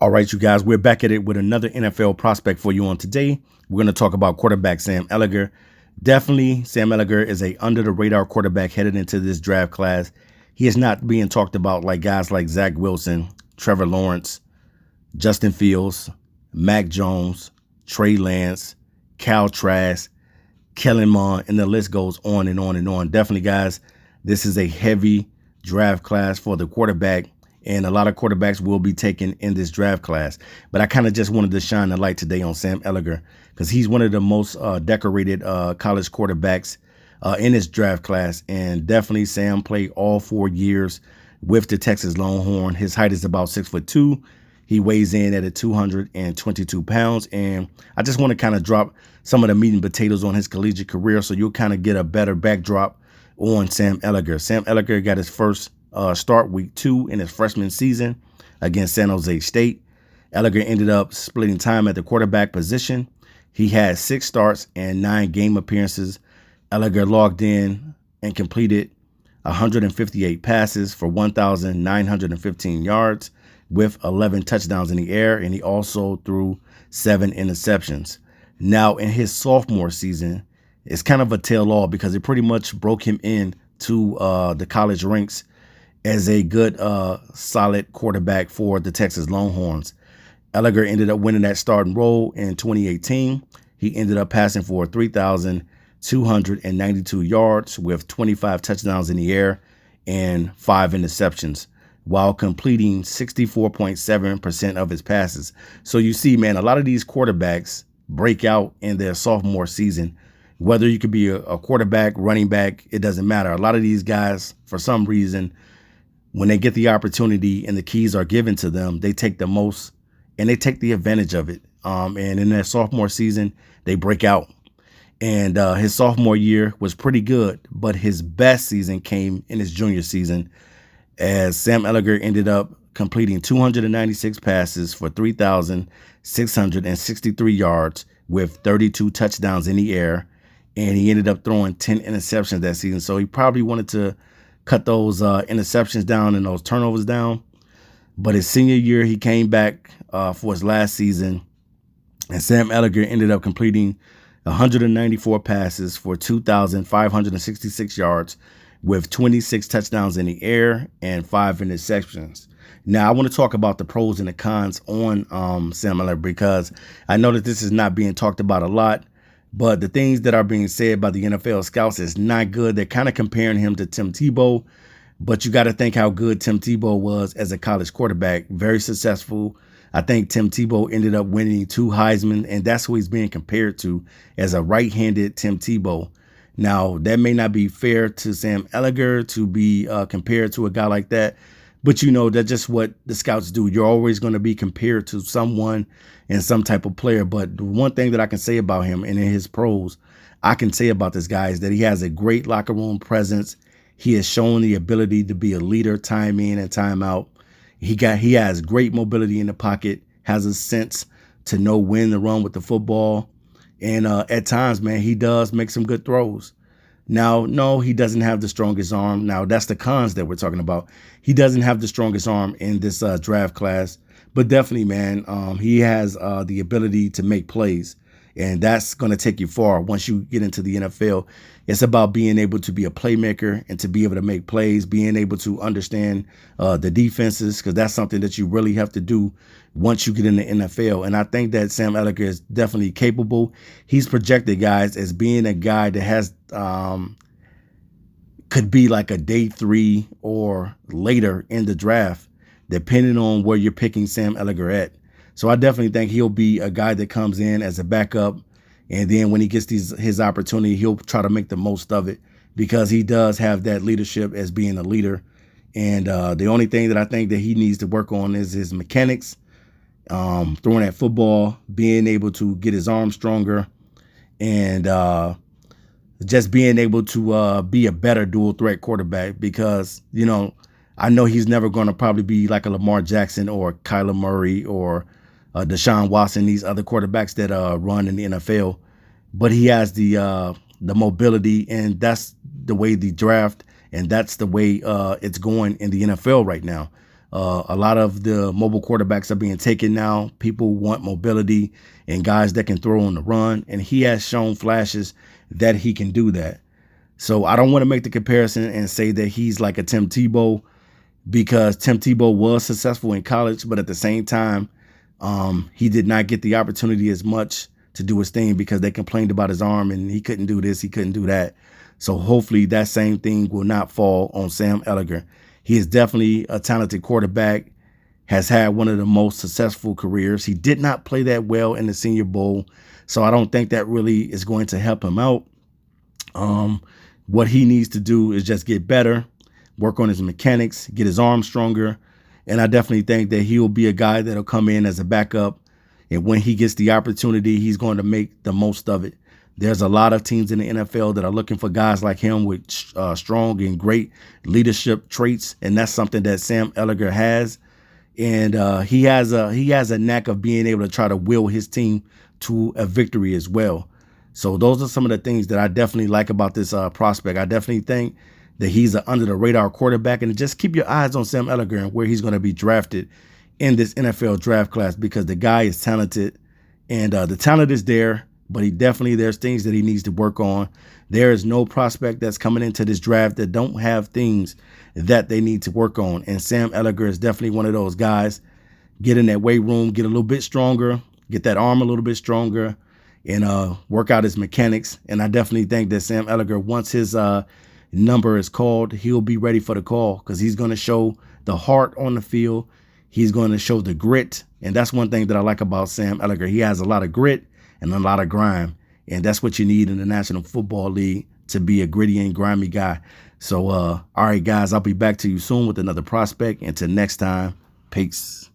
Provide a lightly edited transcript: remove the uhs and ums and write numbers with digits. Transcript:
All right, you guys, we're back at it with another NFL prospect for you on today. We're going to talk about quarterback Sam Ehlinger. Definitely, Sam Ehlinger is a under-the-radar quarterback headed into this draft class. He is not being talked about like guys like Zach Wilson, Trevor Lawrence, Justin Fields, Mac Jones, Trey Lance, Cal Trask, Kellen Mond, and the list goes on and on and on. Definitely, guys, this is a heavy draft class for the quarterback, and a lot of quarterbacks will be taken in this draft class. But I kind of just wanted to shine the light today on Sam Ehlinger because he's one of the most decorated college quarterbacks in this draft class. And definitely Sam played all 4 years with the Texas Longhorn. His height is about 6'2". He weighs in at 222 pounds. And I just want to kind of drop some of the meat and potatoes on his collegiate career so you'll kind of get a better backdrop on Sam Ehlinger. Sam Ehlinger got his first start week 2 in his freshman season against San Jose State. Ehlinger ended up splitting time at the quarterback position. He had 6 starts and 9 game appearances. Ehlinger logged in and completed 158 passes for 1,915 yards with 11 touchdowns in the air, and he also threw 7 interceptions. Now, in his sophomore season, it's kind of a tell-all because it pretty much broke him into the college ranks as a good, solid quarterback for the Texas Longhorns. Ehlinger ended up winning that starting role in 2018. He ended up passing for 3,292 yards with 25 touchdowns in the air and 5 interceptions, while completing 64.7% of his passes. So you see, man, a lot of these quarterbacks break out in their sophomore season. Whether you could be a quarterback, running back, it doesn't matter. A lot of these guys, for some reason, when they get the opportunity and the keys are given to them, they take the most and they take the advantage of it. And in their sophomore season, they break out. And his sophomore year was pretty good, but his best season came in his junior season, as Sam Ehlinger ended up completing 296 passes for 3,663 yards with 32 touchdowns in the air. And he ended up throwing 10 interceptions that season. So he probably wanted to cut those interceptions down and those turnovers down. But his senior year, he came back for his last season, and Sam Ehlinger ended up completing 194 passes for 2,566 yards with 26 touchdowns in the air and 5 interceptions. Now, I want to talk about the pros and the cons on Sam Ehlinger because I know that this is not being talked about a lot, but the things that are being said by the NFL scouts is not good. They're kind of comparing him to Tim Tebow, but you got to think how good Tim Tebow was as a college quarterback. Very successful. I think Tim Tebow ended up winning 2 Heisman, and that's who he's being compared to, as a right-handed Tim Tebow. Now, that may not be fair to Sam Ehlinger to be compared to a guy like that, but you know, that's just what the scouts do. You're always going to be compared to someone and some type of player. But the one thing that I can say about him and in his pros, I can say about this guy is that he has a great locker room presence. He has shown the ability to be a leader time in and time out. He has great mobility in the pocket, has a sense to know when to run with the football. And at times, man, he does make some good throws. Now, no, he doesn't have the strongest arm. Now, that's the cons that we're talking about. He doesn't have the strongest arm in this draft class, but definitely, man, he has the ability to make plays, and that's going to take you far once you get into the NFL. It's about being able to be a playmaker and to be able to make plays, being able to understand the defenses, because that's something that you really have to do once you get in the NFL. And I think that Sam Ehlinger is definitely capable. He's projected, guys, as being a guy that has could be like a day 3 or later in the draft, depending on where you're picking Sam Ehlinger at. So I definitely think he'll be a guy that comes in as a backup, and then when he gets his opportunity, he'll try to make the most of it because he does have that leadership as being a leader. And the only thing that I think that he needs to work on is his mechanics, throwing that football, being able to get his arm stronger, and just being able to be a better dual threat quarterback because, you know, I know he's never going to probably be like a Lamar Jackson or Kyler Murray or Deshaun Watson, these other quarterbacks that run in the NFL, but he has the mobility, and that's the way the draft and that's the way it's going in the NFL right now. A lot of the mobile quarterbacks are being taken now. People want mobility and guys that can throw on the run, and he has shown flashes that he can do that. So I don't want to make the comparison and say that he's like a Tim Tebow, because Tim Tebow was successful in college, but at the same time, he did not get the opportunity as much to do his thing because they complained about his arm and he couldn't do this, he couldn't do that. So hopefully that same thing will not fall on Sam Ehlinger. He is definitely a talented quarterback, has had one of the most successful careers. He did not play that well in the Senior Bowl, so I don't think that really is going to help him out. What he needs to do is just get better, work on his mechanics, get his arm stronger. And I definitely think that he'll be a guy that'll come in as a backup. And when he gets the opportunity, he's going to make the most of it. There's a lot of teams in the NFL that are looking for guys like him with strong and great leadership traits. And that's something that Sam Ehlinger has. And he has a knack of being able to try to will his team to a victory as well. So those are some of the things that I definitely like about this prospect. I definitely think that he's an under-the-radar quarterback. And just keep your eyes on Sam Ehlinger and where he's going to be drafted in this NFL draft class, because the guy is talented. And the talent is there, but there's things that he needs to work on. There is no prospect that's coming into this draft that don't have things that they need to work on. And Sam Ehlinger is definitely one of those guys. Get in that weight room, get a little bit stronger, get that arm a little bit stronger, and work out his mechanics. And I definitely think that Sam Ehlinger, once his number is called, he'll be ready for the call, because he's going to show the heart on the field. He's going to show the grit. And that's one thing that I like about Sam Ehlinger. He has a lot of grit and a lot of grime. And that's what you need in the National Football League, to be a gritty and grimy guy. So, all right, guys, I'll be back to you soon with another prospect. Until next time, peace.